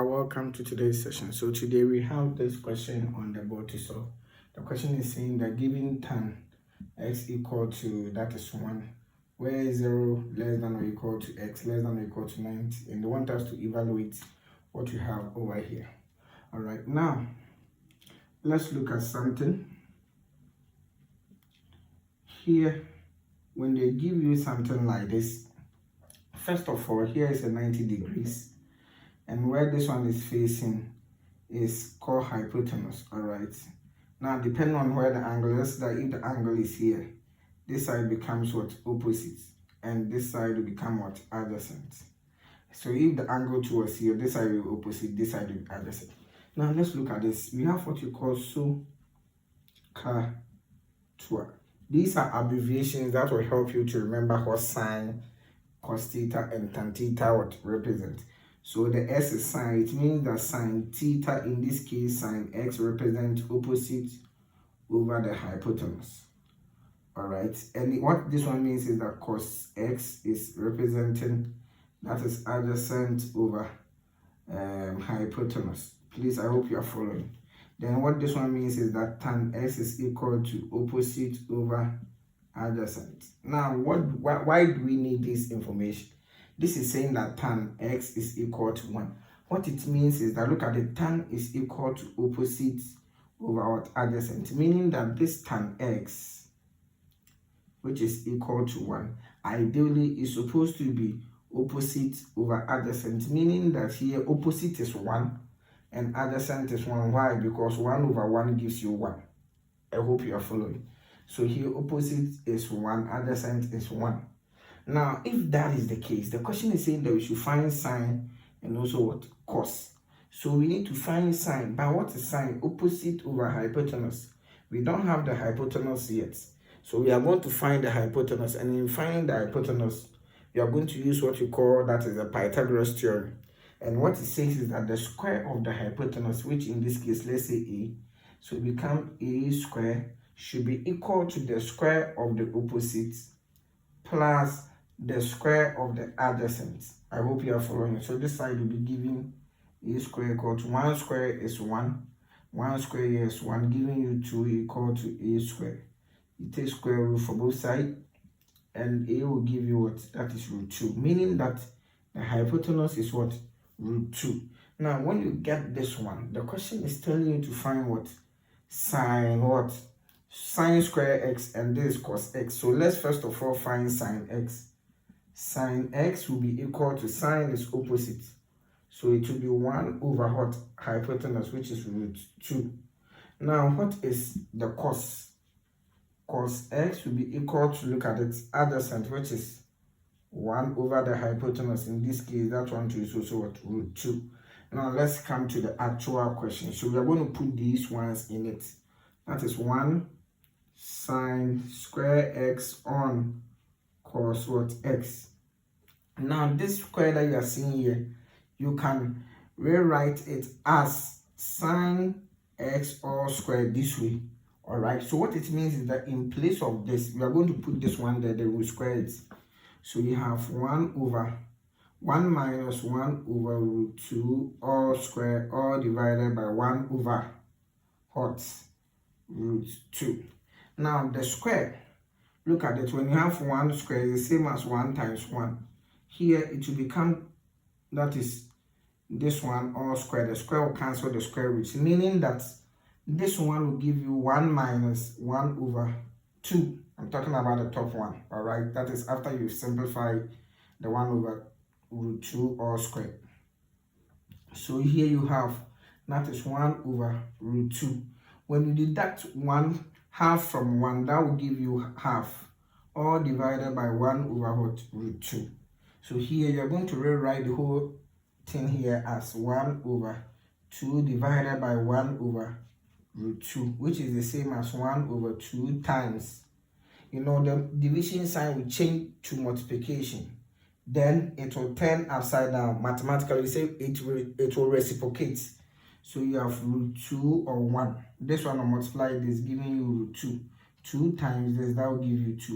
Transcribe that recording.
are welcome to today's session. So today we have this question on the board to solve. The question is saying that given tan x equal to, that is 1, where 0 less than or equal to x less than or equal to 90, and they want us to evaluate what you have over here. All right, now let's look at something here. When they give you something like this, first of all, here is a 90 degrees, and where this one is facing is called hypotenuse. All right, now depending on where the angle is, that if the angle is here, this side becomes what? Opposite, and this side will become what? Adjacent. So if the angle towards here, this side will be opposite, this side will be adjacent. Now let's look at this. We have what you call SOHCAHTOA. These are abbreviations that will help you to remember what sine, cos theta, and tan theta would represent. So the S is sine. It means that sine theta, in this case sine x, represents opposite over the hypotenuse. All right, and what this one means is that cos x is representing, that is adjacent over hypotenuse. Please, I hope you are following. Then what this one means is that tan x is equal to opposite over adjacent. Now, why do we need this information? This is saying that tan x is equal to 1. What it means is that, look at it, tan is equal to opposite over what? Adjacent, meaning that this tan x, which is equal to 1, ideally is supposed to be opposite over adjacent, meaning that here opposite is 1 and adjacent is 1. Why? Because 1 over 1 gives you 1. I hope you are following. So here opposite is 1, adjacent is 1. Now, if that is the case, the question is saying that we should find sine and also what? Cos. So we need to find sine. But what is sine? Opposite over hypotenuse. We don't have the hypotenuse yet. So we are going to find the hypotenuse, and in finding the hypotenuse, we are going to use what you call, that is the Pythagoras Theorem. And what it says is that the square of the hypotenuse, which in this case, let's say a, so it becomes a square, should be equal to the square of the opposite plus the square of the adjacent. I hope you are following. So this side will be giving a square equal to 1 square is 1. 1 square here is 1, giving you 2 equal to a square. You take square root for both sides, and a will give you what? That is root 2, meaning that the hypotenuse is what? Root 2. Now, when you get this one, the question is telling you to find what? Sine what? Sine square x, and this is cos x. So let's first of all find sine x. Sine x will be equal to, sine is opposite, so it will be 1 over what? Hypotenuse, which is root 2. Now, what is the cos? Cos x will be equal to, look at its adjacent, which is 1 over the hypotenuse. In this case, that one too is also what? Root 2. Now let's come to the actual question. So we are going to put these ones in it. That is 1 sine square x on cos what? X. Now this square that you are seeing here, you can rewrite it as sine x all squared this way. All right, so what it means is that in place of this, we are going to put this one there, then we'll square it. So we have 1 over 1 minus 1 over root 2 all square, all divided by 1 over what? Root 2. Now the square, look at it, when you have 1 square, it's the same as 1 times 1. Here it will become, that is this one all square. The square will cancel the square root, meaning that this one will give you 1 minus 1 over 2. I'm talking about the top one, all right? That is after you simplify the 1 over root 2 all squared. So here you have, that is 1 over root 2. When you deduct 1 half from 1, that will give you half, all divided by 1 over what? Root 2. So here you're going to rewrite the whole thing here as 1 over 2 divided by 1 over root 2, which is the same as 1 over 2 times, you know, the division sign will change to multiplication, then it will turn upside down. Mathematically, say it will reciprocate. So you have root 2 or 1. This one will multiply this, giving you root 2. 2 times this, that will give you 2.